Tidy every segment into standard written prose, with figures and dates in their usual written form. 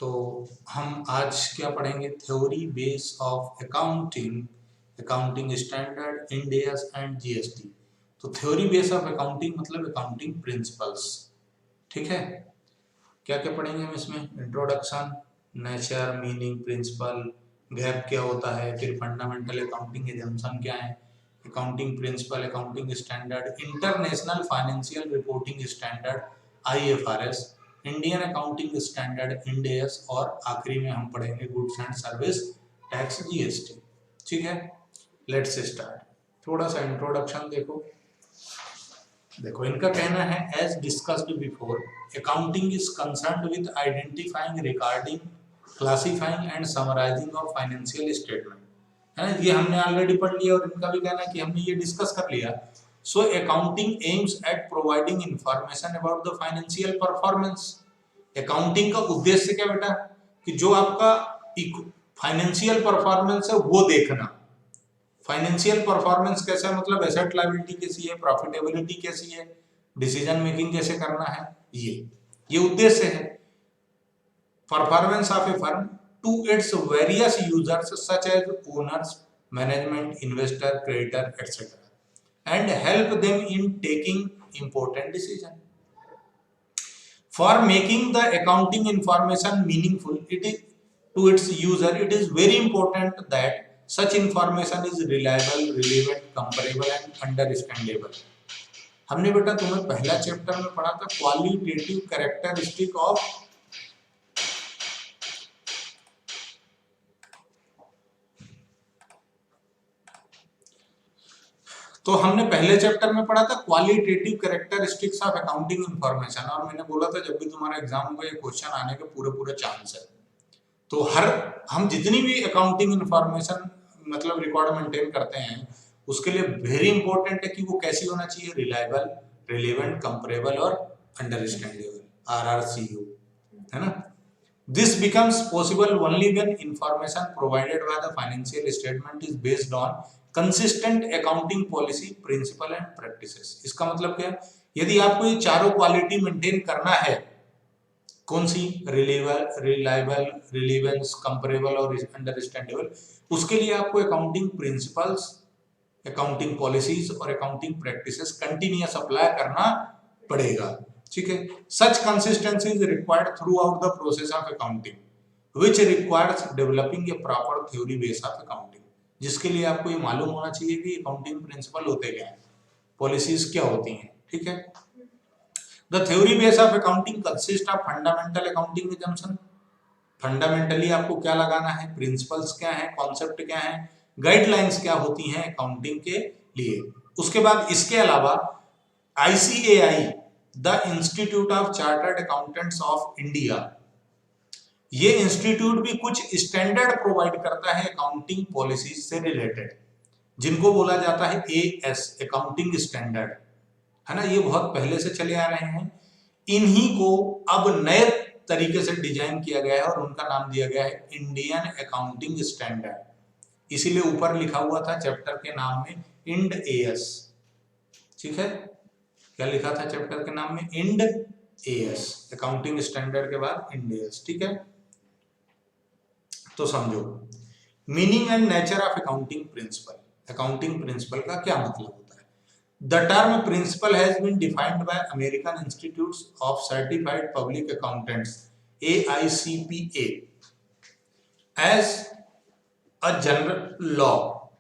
तो हम आज क्या पढ़ेंगे? Theory base of accounting, accounting standard, Ind AS and GST. तो थ्योरी बेस ऑफ अकाउंटिंग मतलब अकाउंटिंग प्रिंसिपल्स। ठीक है, क्या क्या पढ़ेंगे हम इसमें? Introduction, nature, meaning, principle, GAAP क्या होता है, फिर फंडामेंटल अकाउंटिंग एजम्पशन क्या है, accounting principle, accounting standard, international financial reporting standard IFRS, Indian accounting standard Ind AS, और आखिरी में हम पढ़ेंगे goods and service tax GST. ठीक है, लेट्स स्टार्ट। थोड़ा सा इंट्रोडक्शन देखो इनका कहना है, as discussed before, accounting is concerned with identifying, recording, classifying and summarising of financial statement. है ना, ये हमने ऑलरेडी पढ़ लिया, और इनका भी कहना है कि हमने ये डिस्कस कर लिया। So accounting aims at providing information about the financial performance. Accounting का उद्देश्य क्या बेटा? कि जो आपका फाइनेंशियल परफॉर्मेंस है वो देखना। फाइनेंशियल परफॉर्मेंस कैसा है, मतलब एसेट लायबिलिटी कैसी है, प्रॉफिटेबिलिटी कैसी है, डिसीजन मेकिंग कैसे करना है, ये उद्देश्य है। Performance of a firm to its various users such as owners, management, investor, creditor etcetera, and help them in taking important decision. For making the accounting information meaningful to its user, it is very important that such information is reliable, relevant, comparable and understandable. हमने बेटा तुम्हें पहला chapter में पढ़ा था qualitative characteristic of, तो हमने पहले चैप्टर में पढ़ा था qualitative characteristics of accounting information, और मैंने बोला था जब भी तुम्हारा एग्जाम होगा ये क्वेश्चन आने के पूरे चांस है। तो हम जितनी भी अकाउंटिंग इंफॉर्मेशन मतलब रिकॉर्ड मेंटेन करते हैं, उसके लिए वेरी इंपॉर्टेंट है कि वो कैसी होना चाहिए? रिलायबल, रिलेवेंट, कंपेरेबल और अंडरस्टैंडेबल, RRCU, है ना। This becomes possible only when information provided by the financial statement is based on consistent accounting policy, principle and practices. इसका मतलब क्या है? यदि आपको ये चारों क्वालिटी मेंटेन करना है, कौन सी? रिलायबल, रिलेवेंस, कंपेरेबल और अंडरस्टैंडेबल, उसके लिए आपको अकाउंटिंग प्रिंसिपल्स, अकाउंटिंग पॉलिसीज और अकाउंटिंग प्रैक्टिसेस कंटिन्यूअस अप्लाई करना पड़ेगा। ठीक है, such consistency is required throughout the process of accounting, which requires developing a proper theory base of accounting, जिसके लिए आपको ये मालूम होना चाहिए कि अकाउंटिंग प्रिंसिपल होते क्या हैं, पॉलिसीज क्या होती हैं। ठीक है, The theory base of accounting consists of fundamental accounting assumption. Fundamentally आपको क्या लगाना है, प्रिंसिपल्स क्या है, कॉन्सेप्ट क्या है, गाइडलाइंस क्या होती हैं अकाउंटिंग के लिए। उसके बाद इसके अलावा ICAI, the institute of chartered accountants of India, ये इंस्टीट्यूट भी कुछ स्टैंडर्ड प्रोवाइड करता है अकाउंटिंग पॉलिसीज से रिलेटेड, जिनको बोला जाता है AS, अकाउंटिंग स्टैंडर्ड, है ना। ये बहुत पहले से चले आ रहे हैं, इन्हीं को अब नए तरीके से डिजाइन किया गया है और उनका नाम दिया गया है इंडियन अकाउंटिंग स्टैंडर्ड। इसीलिए ऊपर लिखा हुआ था चैप्टर के नाम में इंड AS। ठीक है, क्या लिखा था चैप्टर के नाम में? इंड AS, अकाउंटिंग स्टैंडर्ड के बाद इंड AS। ठीक है, तो समझो meaning and nature of accounting principle. Accounting principle का क्या मतलब होता है? The term principle has been defined by American Institutes of Certified Public Accountants, AICPA, as a general law,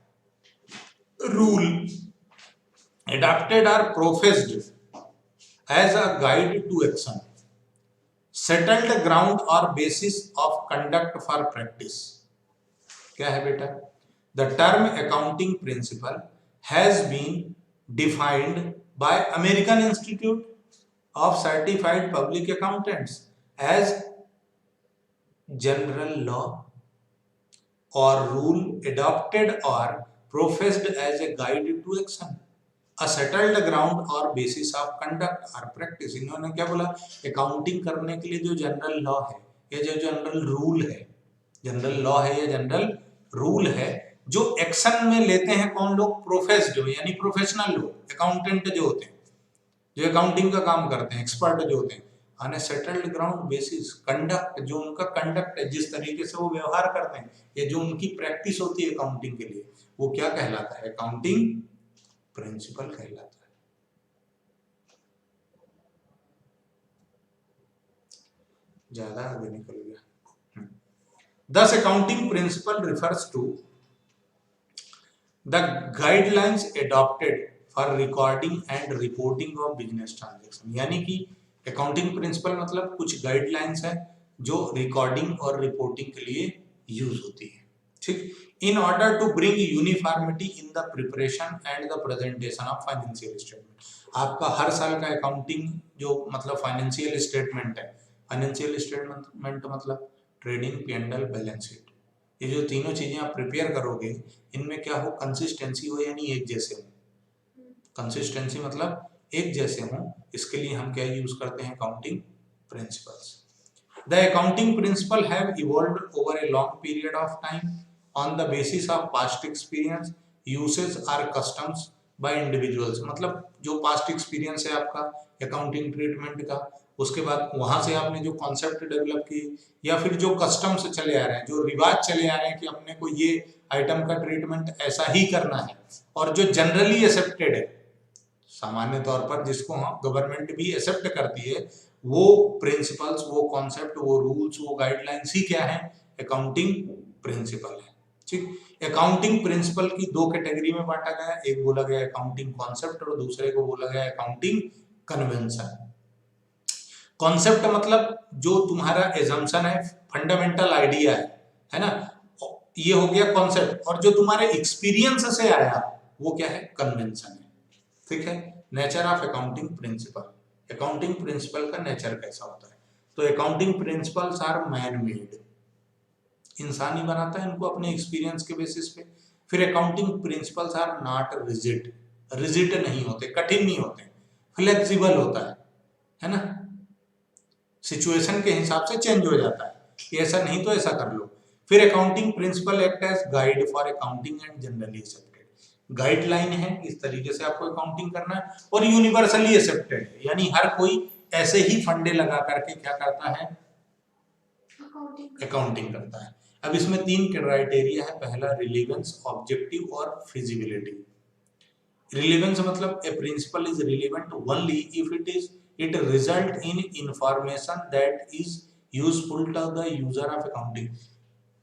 rule adopted or professed as a guide to action, settled ground or basis of conduct for practice. क्या है बेटा? The term accounting principle has been defined by American Institute of Certified Public Accountants as general law or rule adopted or professed as a guide to action, a settled ground or basis of conduct or practice. इन्होंने क्या बोला? Accounting करने के लिए जो general law है या जो जनरल रूल है, जनरल लॉ है या जनरल रूल है, जो एक्शन में लेते हैं कौन लोग? प्रोफेस्ड यानी प्रोफेशनल लोग, अकाउंटेंट जो होते हैं, जो अकाउंटिंग का काम करते हैं, एक्सपर्ट जो होते हैं, on A settled ground basis. Conduct, जो उनका कंडक्ट है, जिस तरीके से वो व्यवहार करते हैं, ये जो उनकी प्रैक्टिस होती है अकाउंटिंग के लिए, वो क्या कहलाता है? अकाउंटिंग प्रिंसिपल कहलाता है। ज्यादा आगे निकल गया। Thus, accounting principle refers to the guidelines adopted for recording and reporting of business transaction। यानी कि अकाउंटिंग प्रिंसिपल मतलब कुछ गाइडलाइंस है जो रिकॉर्डिंग और रिपोर्टिंग के लिए यूज होती है, ठीक। In order to bring uniformity in the preparation and the presentation of financial statement. आपका हर साल का अकाउंटिंग जो मतलब फाइनेंशियल स्टेटमेंट है, फाइनेंशियल स्टेटमेंट मतलब ट्रेडिंग, P&L, बैलेंस शीट, ये जो तीनों चीजें आप प्रिपेयर करोगे, इनमें क्या हो? कंसिस्टेंसी हो, यानी एक जैसे हो। कंसिस्टेंसी मतलब एक जैसे हो, इसके लिए हम क्या यूज करते हैं? Accounting principles. The accounting principle have evolved over a long period of time on the basis of past experience, usage और कस्टम्स बाय इंडिविजुअल्स। मतलब जो पास्ट एक्सपीरियंस है आपका अकाउंटिंग ट्रीटमेंट का, उसके बाद वहां से आपने जो कॉन्सेप्ट डेवलप किए, या फिर जो कस्टम से चले आ रहे हैं, जो रिवाज चले आ रहे हैं कि अपने को ये आइटम का ट्रीटमेंट ऐसा ही करना है, और जो जनरली एक्सेप्टेड है, सामान्य तौर पर जिसको हम गवर्नमेंट भी एक्सेप्ट करती है, वो प्रिंसिपल्स, वो कॉन्सेप्ट, वो रूल्स, वो गाइडलाइंस ही क्या है? अकाउंटिंग प्रिंसिपल है, ठीक। अकाउंटिंग प्रिंसिपल की दो कैटेगरी में बांटा गया, एक बोला गया अकाउंटिंग कॉन्सेप्ट और दूसरे को बोला गया अकाउंटिंग कन्वेंशन। कॉन्सेप्ट मतलब जो तुम्हारा एजम्पशन है, फंडामेंटल आइडिया है ना, ये हो गया कॉन्सेप्ट। और जो तुम्हारे एक्सपीरियंस से आया वो क्या है? कन्वेंशन है, ठीक है। Nature of accounting principle, accounting principle का नेचर कैसा होता है? तो accounting principles are man made, इंसान ही बनाता है इनको अपने एक्सपीरियंस के बेसिस पे। फिर accounting principles are not rigid, rigid नहीं होते, कठिन नहीं होते, फ्लेक्सिबल होता है ना, सिचुएशन के हिसाब से चेंज हो जाता है कि ऐसा नहीं तो ऐसा कर लो। फिर accounting principle act as guide for accounting and generally accepted, guideline है इस तरीके से आपको अकाउंटिंग करना है, और यूनिवर्सली एक्सेप्टेड है, यानी हर कोई ऐसे ही फंडे लगा करके क्या करता है? अकाउंटिंग करता है। अब इसमें तीन क्राइटेरिया है, पहला रिलेवेंस, ऑब्जेक्टिव और फिजिबिलिटी। रिलेवेंस मतलब a principle is relevant only if it result in information that is useful to the user of accounting।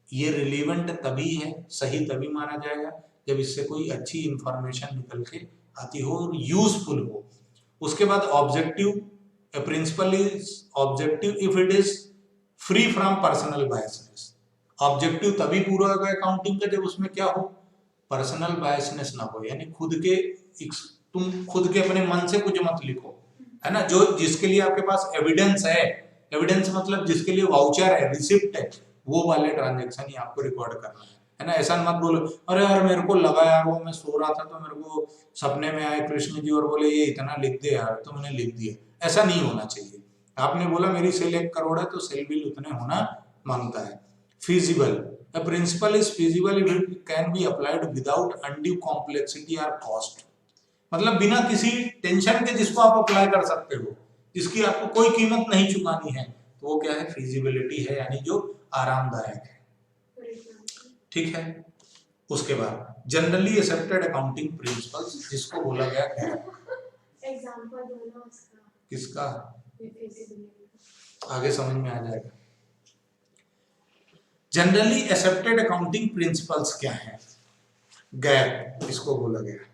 ये रिलेवेंट तभी है, सही तभी माना जाएगा जब इससे कोई अच्छी इंफॉर्मेशन निकल के आती हो और यूजफुल हो। उसके बाद objective, a principle is objective if it is free from personal biasness. Objective तभी पूरा होगा अकाउंटिंग का जब उसमें क्या हो? पर्सनल बायसनेस ना हो, यानी तुम खुद के अपने मन से कुछ मत लिखो, है ना, जो जिसके लिए आपके पास एविडेंस है, एविडेंस मतलब जिसके लिए वाउचर है, रिसिप्ट है, वो वाले ट्रांजैक्शन ही आपको रिकॉर्ड करना है ना। ऐसा मत बोलो अरे यार मेरे को लगा यार वो मैं सो रहा था तो मेरे को सपने में आए कृष्ण जी और बोले ये इतना लिख दे यार, तो मैंने लिख दिया। ऐसा नहीं होना चाहिए। आपने बोला मेरी सेल 1 करोड़ है तो सेल बिल उतने होना मांगता है। Feasible, a principle is feasible if it can be applied without undue complexity or cost। मतलब बिना किसी टेंशन के जिसको आप अप्लाई कर सकते हो, जिसकी आपको कोई कीमत नहीं चुकानी है, तो वो क्या है? फिजिबिलिटी है, यानी जो आरामदायक है, ठीक है। उसके बाद जनरली एक्सेप्टेड अकाउंटिंग प्रिंसिपल्स, जिसको बोला गया है एग्जांपल दो ना उसका, किसका? आगे समझ में आ जाएगा। जनरली एक्सेप्टेड अकाउंटिंग प्रिंसिपल्स क्या है? गैप, इसको बोला गया।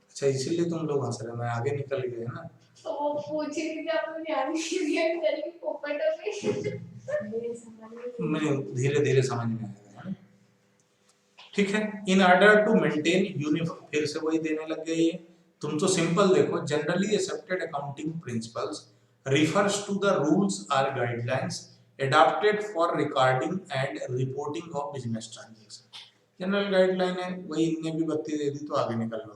अच्छा इसीलिए तुम लोग हंस रहे, मैं आगे निकल गए ना। तो वो पूछ रही थी आपको ध्यान नहीं करेंगे पोपट में धीरे धीरे समझ में आएगा, ठीक है। In order to maintain uniform, फिर से वही देने लग गए ये। तुम तो सिंपल देखो, generally accepted accounting principles refers to the rules or guidelines adopted for recording and reporting of business transaction। General guideline है, वही इनने भी बत्ती दे दी तो आगे निकल लो,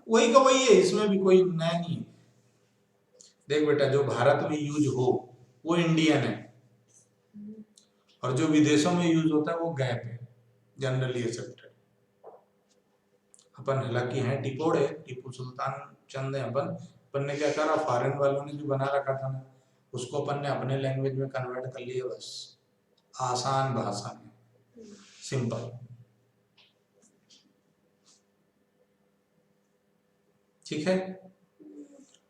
वही का वही है, इसमें भी कोई नया नहीं है। देख बेटा, जो भारत में यूज हो वो इंडियन है, और जो विदेशों में यूज होता है वो गैप है, जनरली एक्सेप्टेड। अपन हालांकि हैं टिपोड़े, टीपू सुल्तान चंद है अपन, अपन ने क्या करा, फॉरेन वालों ने जो बना रखा था ना, उसको अपन ने अपने लैंग्वेज में कन्वर्ट कर लिया, बस आसान भाषा में, सिंपल। ठीक है,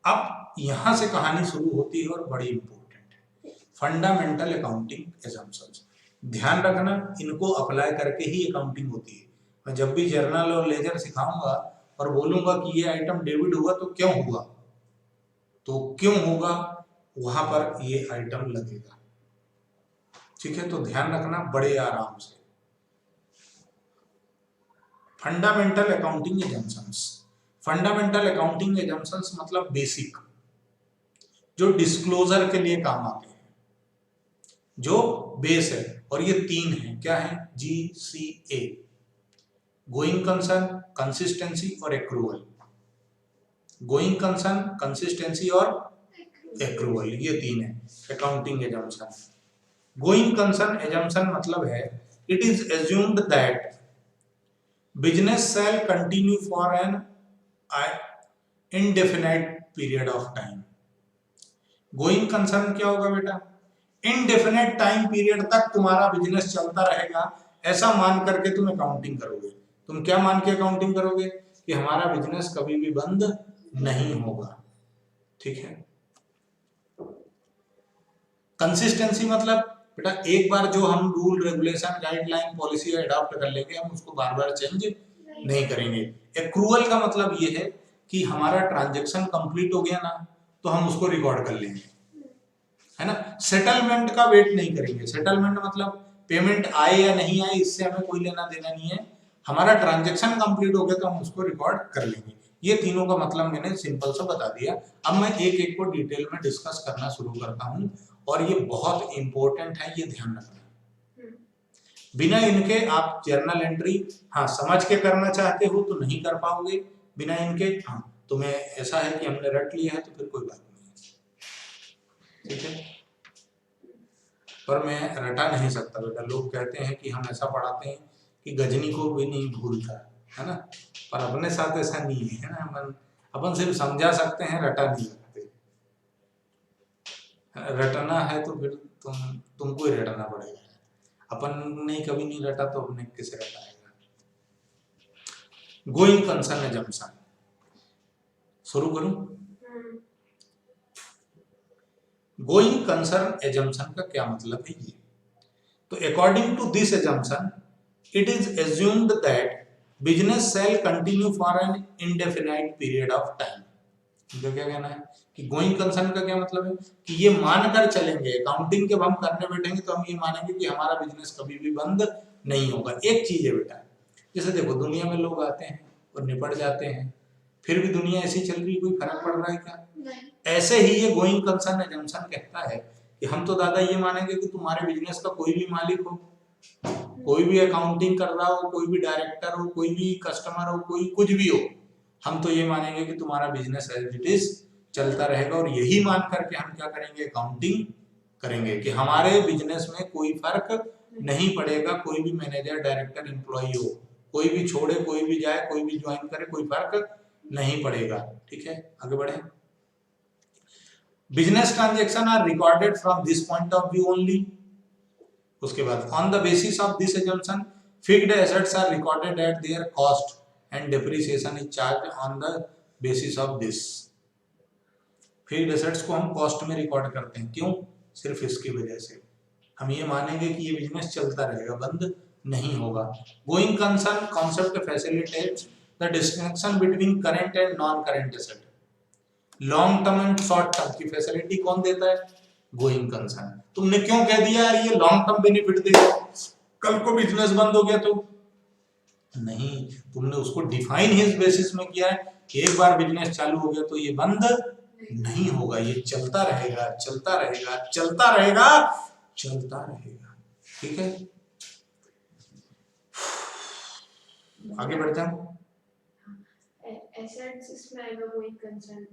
अब यहां से कहानी शुरू होती है और बड़ी इंपॉर्टेंट है, फंडामेंटल अकाउंटिंग एजम्पशंस। ध्यान रखना, इनको अप्लाई करके ही अकाउंटिंग होती है। मैं जब भी जर्नल और लेजर सिखाऊंगा और बोलूंगा कि ये आइटम डेबिट हुआ तो क्यों हुआ, तो क्यों होगा वहां पर ये आइटम लगेगा। ठीक है, तो ध्यान रखना बड़े आराम से। Fundamental accounting assumptions. Fundamental accounting assumptions मतलब बेसिक, जो डिस्क्लोजर के लिए काम आते हैं, जो बेस है। और ये 3 है, क्या है, GCA, गोइंग कंसर्न, कंसिस्टेंसी और एक्रूवल। गोइंग कंसर्न, कंसिस्टेंसी और एक्रूवल, ये 3 है accounting assumption. Going concern assumption मतलब है, it is assumed that business shall continue for an indefinite period of time. Going concern क्या होगा बेटा, इनडेफिनाइट टाइम पीरियड तक तुम्हारा बिजनेस चलता रहेगा, ऐसा मान करके तुम अकाउंटिंग करोगे। तुम क्या मान के अकाउंटिंग करोगे, कि हमारा बिजनेस कभी भी बंद नहीं होगा। ठीक है, कंसिस्टेंसी मतलब बेटा एक बार जो हम rule regulation guideline policy adopt कर लेंगे, हम उसको बार बार चेंज नहीं करेंगे। एक्रूअल का मतलब ये है कि हमारा ट्रांजैक्शन कंप्लीट हो गया ना, तो हम उसको रिकॉर्ड कर लेंगे, है ना। सेटलमेंट का वेट नहीं करेंगे। सेटलमेंट मतलब पेमेंट आए या नहीं आए, इससे हमें कोई लेना देना नहीं है। हमारा ट्रांजैक्शन कंप्लीट हो गया तो हम उसको रिकॉर्ड कर लेंगे। ये तीनों का मतलब मैंने सिंपल सा बता दिया। अब मैं एक एक को डिटेल में डिस्कस करना शुरू करता हूँ, और ये बहुत इंपॉर्टेंट है, ये ध्यान रखना। बिना इनके आप जर्नल एंट्री हाँ समझ के करना चाहते हो तो नहीं कर पाओगे, बिना इनके हाँ तुम्हें ऐसा है कि हमने रट लिया है तो फिर कोई बात नहीं। ठीक है, पर मैं रटा नहीं सकता बेटा। लोग कहते हैं कि हम ऐसा पढ़ाते हैं कि गजनी को भी नहीं भूलता, है ना, पर अपने साथ ऐसा नहीं है ना। अपन सिर्फ समझा सकते हैं, रटा नहीं सकते। रटना है तो फिर तुमको ही रटना पड़ेगा। अपन ने कभी नहीं रटा तो अपने किसे रटाएगा। गोइंग कंसर्न एजम्पशन शुरू करूं। गोइंग कंसर्न एजम्पशन का क्या मतलब है ये, तो according to this assumption it is assumed that business shall continue for an indefinite period of time. तो क्या कहना है कि गोइंग कंसर्न का क्या मतलब है, कि ये मानकर चलेंगे, अकाउंटिंग जब हम करने बैठेंगे तो हम ये मानेंगे कि हमारा बिजनेस कभी भी बंद नहीं होगा। एक चीज है बेटा, जैसे देखो दुनिया में लोग आते हैं और निपट जाते हैं, फिर भी दुनिया ऐसी चल रही, कोई फर्क पड़ रहा है क्या? ऐसे ही ये गोइंग कंसर्न एजम्पशन कहता है कि हम तो दादा ये मानेंगे कि तुम्हारे बिजनेस का कोई भी मालिक हो, कोई भी अकाउंटिंग कर रहा हो, कोई भी डायरेक्टर हो, कोई भी कस्टमर हो, कोई कुछ भी हो, हम तो ये मानेंगे कि तुम्हारा बिजनेस एज इट इज चलता रहेगा। और यही मान करके हम क्या करेंगे, अकाउंटिंग करेंगे कि हमारे बिजनेस में कोई फर्क नहीं पड़ेगा। कोई भी मैनेजर डायरेक्टर एम्प्लॉय हो, कोई भी छोड़े कोई भी जाए, कोई भी ज्वाइन करे, कोई फर्क नहीं पड़ेगा। ठीक है, आगे बढ़े। Business transaction are recorded from this point of view only. उसके बाद on the basis of this assumption fixed assets are recorded at their cost and depreciation is charge on the basis of this. Fixed assets को हम cost में record करते हैं, क्यों? सिर्फ इसकी वजह से हम ये मानेंगे कि ये बिजनेस चलता रहेगा, बंद नहीं होगा। Going concern concept facilitates the distinction between current and non current asset. Long term and short term की फैसिलिटी कौन देता है? Going concern. तुमने क्यों कह दिया यार ये लॉन्ग टर्म बेनिफिट देगा, कल को बिजनेस बंद हो गया तो? नहीं, तुमने उसको डिफाइन हिज बेसिस में किया है कि एक बार बिजनेस चालू हो गया तो ये बंद नहीं होगा, ये चलता रहेगा, चलता रहेगा, चलता रहेगा, चलता रहेगा। ठीक है, आगे बढ़ते हैं। एसेट्स इसमें आएगा गोइंग कंसर्न?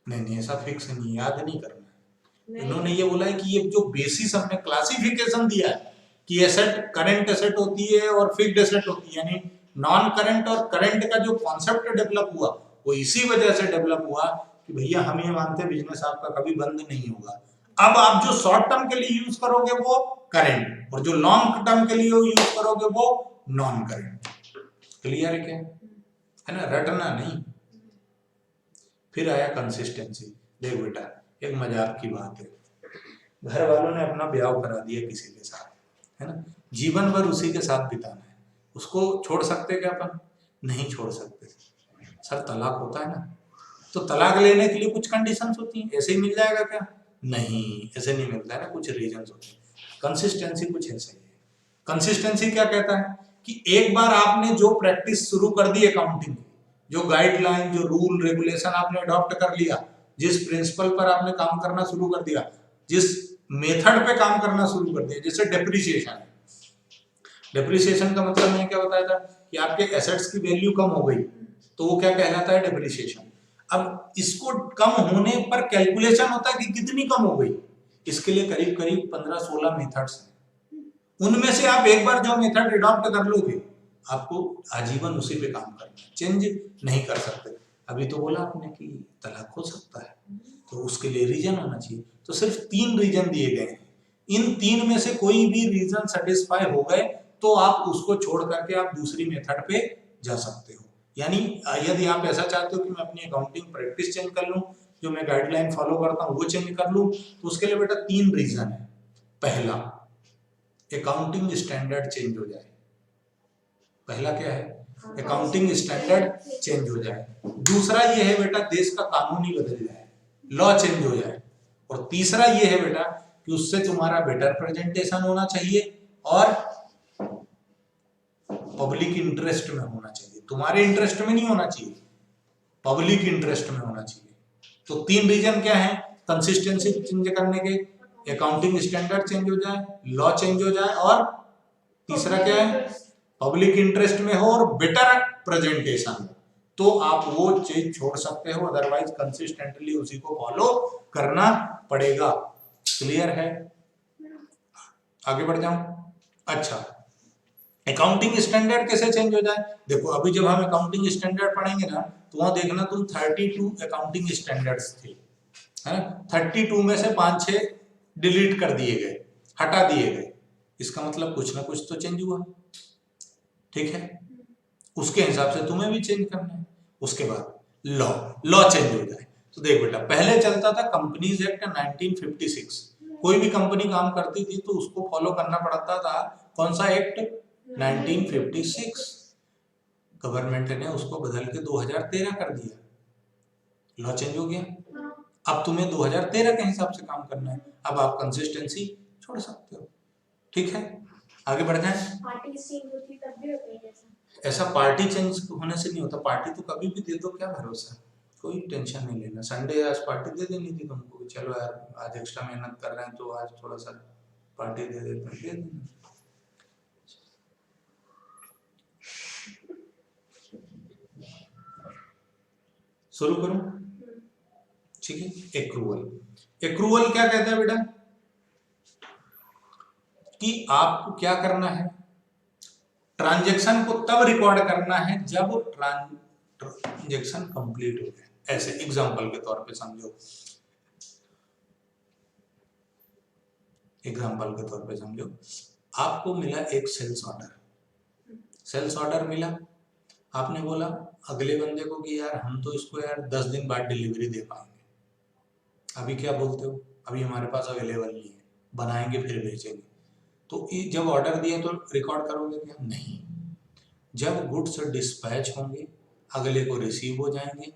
नहीं, ऐसा फिक्स नहीं, याद नहीं करना। इन्होंने ये बोला है कि ये जो बेसिस हमने क्लासिफिकेशन दिया है कि एसेट करंट एसेट होती है और फिक्स्ड एसेट होती है, यानी नॉन करंट और करंट का जो कॉन्सेप्ट डेवलप हुआ वो इसी वजह से डेवलप हुआ कि भैया हम ये मानते हैं बिजनेस आपका कभी बंद नहीं होगा। अब आप जो शॉर्ट टर्म के लिए यूज करोगे वो करेंट, और जो लॉन्ग टर्म के लिए यूज करोगे वो नॉन करेंट। क्लियर है क्या? है ना, रटना नहीं। फिर आया कंसिस्टेंसी। देख बेटा, एक मजाक की बात है, घर वालों ने अपना ब्याह करा दिया किसी के साथ, है ना, जीवन भर उसी के साथ बिताना है, उसको छोड़ सकते क्या अपन? नहीं छोड़ सकते सर, तलाक होता है ना, तो तलाक लेने के लिए कुछ कंडीशंस होती हैं, ऐसे ही मिल जाएगा क्या? नहीं, ऐसे नहीं मिलता है ना, कुछ रीजंस होते हैं। कंसिस्टेंसी कुछ ऐसे ही है। कंसिस्टेंसी क्या कहता है कि एक बार आपने जो प्रैक्टिस शुरू कर दी अकाउंटिंग की, जो गाइडलाइन, जो रूल रेगुलेशन आपने अडॉप्ट कर लिया, जिस प्रिंसिपल पर आपने काम करना शुरू कर दिया, जिस मेथड पे काम करना शुरू कर दिया, जैसे डेप्रिसिएशन है। डेप्रिसिएशन का मतलब मैंने क्या बताया था कि आपके एसेट्स की वैल्यू कम हो गई, तो वो क्या कहलाता है? डेप्रिसिएशन। अब इसको कम होने पर कैलकुलेशन होता है कि कितनी कम हो गई, इसके लिए करीब करीब 15-16 मेथड्स हैं। उनमें से आप एक बार जो मेथड अडॉप्ट कर लोगे, आपको आजीवन उसी पे काम करना है, चेंज नहीं कर सकते। अभी तो बोला आपने कि तलाक हो सकता है, तो उसके लिए रीजन होना चाहिए, तो सिर्फ 3 रीजन दिए गए हैं। इन 3 में से कोई भी रीजन सेटिस्फाई हो गए तो आप उसको छोड़ करके आप दूसरी मेथड पे जा सकते हो। यानी यदि आप ऐसा चाहते हो कि मैं अपनी अकाउंटिंग प्रैक्टिस चेंज कर लूं, जो मैं गाइडलाइन फॉलो करता हूं वो चेंज कर लूं, तो उसके लिए बेटा 3 रीजन है। पहला, अकाउंटिंग स्टैंडर्ड चेंज हो जाए। पहला क्या है? अकाउंटिंग स्टैंडर्ड चेंज हो जाए। दूसरा ये है बेटा, देश का कानून ही बदल जाए, लॉ चेंज हो जाए। और तीसरा ये है बेटा कि उससे तुम्हारा बेटर प्रेजेंटेशन होना चाहिए और पब्लिक इंटरेस्ट में होना चाहिए, तुम्हारे इंटरेस्ट में नहीं होना चाहिए, पब्लिक इंटरेस्ट में होना चाहिए। तो 3 रीजन क्या है कंसिस्टेंसी चेंज करने के? अकाउंटिंग स्टैंडर्ड चेंज हो जाए, लॉ चेंज हो जाए, और तीसरा क्या है? पब्लिक इंटरेस्ट में हो और बेटर प्रेजेंटेशन हो, तो आप वो चीज छोड़ सकते हो, अदरवाइज कंसिस्टेंटली उसी को फॉलो करना पड़ेगा। क्लियर है? आगे बढ़ जाऊं। अच्छा, अकाउंटिंग स्टैंडर्ड कैसे चेंज हो जाए? देखो, अभी जब हम अकाउंटिंग स्टैंडर्ड पढ़ेंगे ना, तो वहां देखना तुम 32 अकाउंटिंग स्टैंडर्ड्स थे, है ना, 32 में से 5-6 डिलीट कर दिए गए, हटा दिए गए। इसका मतलब कुछ ना कुछ तो चेंज हुआ, ठीक है, उसके हिसाब से तुम्हें भी चेंज करना है। उसके बाद लॉ चेंज हो जाए। तो देख बेटा, पहले चलता था कंपनीज एक्ट 1956, कोई भी कंपनी काम करती थी तो उसको फॉलो करना पड़ता था कौन सा एक्ट? 1956। गवर्नमेंट ने उसको बदल के 2013 कर दिया, लॉ चेंज हो गया। अब तुम्हें 2013 के हिसाब से काम करना है, अब आप कंसिस्टेंसी छोड़ सकते हो, ठीक है। आगे बढ़ जाए। पार्टी चेंज होती तब भी होता है जैसा? ऐसा पार्टी चेंज होने से नहीं होता, पार्टी तो कभी भी दे दो, क्या भरोसा, कोई टेंशन नहीं लेना। संडे आज पार्टी दे देनी थी तुमको, चलो यार आज एक्स्ट्रा मेहनत कर रहे हैं तो आज थोड़ा सा पार्टी दे देते हैं, दे देना। शुरू करूं? ठीक है। एक्रूवल। एक्रूवल क्या कहता है बेटा कि आपको क्या करना है, ट्रांजैक्शन को तब रिकॉर्ड करना है जब ट्रांजैक्शन कंप्लीट हो जाए। ऐसे एग्जांपल के तौर पे समझो, एग्जांपल के तौर पे समझो, आपको मिला एक सेल्स ऑर्डर, सेल्स ऑर्डर मिला, आपने बोला अगले बंदे को कि यार हम तो इसको यार 10 दिन बाद डिलीवरी दे पाएंगे। अभी क्या बोलते हो? अभी हमारे पास अवेलेबल नहीं है, बनाएंगे फिर भेजेंगे। तो जब ऑर्डर दिए तो रिकॉर्ड करोगे क्या? नहीं। जब गुड्स डिस्पैच होंगे, अगले को रिसीव हो जाएंगे,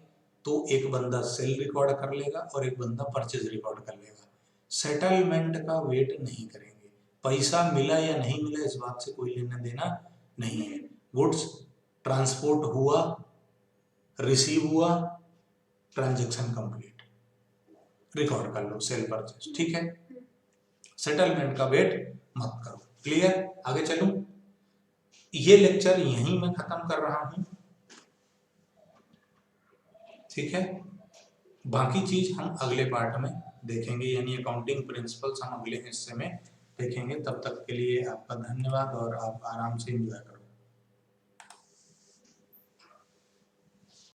तो एक बंदा सेल रिकॉर्ड कर लेगा और एक बंदा परचेज रिकॉर्ड कर लेगा। सेटलमेंट का वेट नहीं करेंगे, पैसा मिला या नहीं मिला इस बात से कोई लेना देना नहीं है। गुड्स ट्रांसपोर्ट हुआ, रिसीव हुआ, ट्रांजैक्शन कंप्लीट, रिकॉर्ड कर लो सेल परचेज, ठीक है। सेटलमेंट का वेट मत करो। क्लियर? आगे चलूं? ये लेक्चर यहीं मैं खत्म कर रहा हूं, ठीक है। बाकी चीज हम अगले पार्ट में देखेंगे, यानी अकाउंटिंग प्रिंसिपल्स हम अगले हिस्से में देखेंगे। तब तक के लिए आपका धन्यवाद और आप आराम से एंजॉय करो।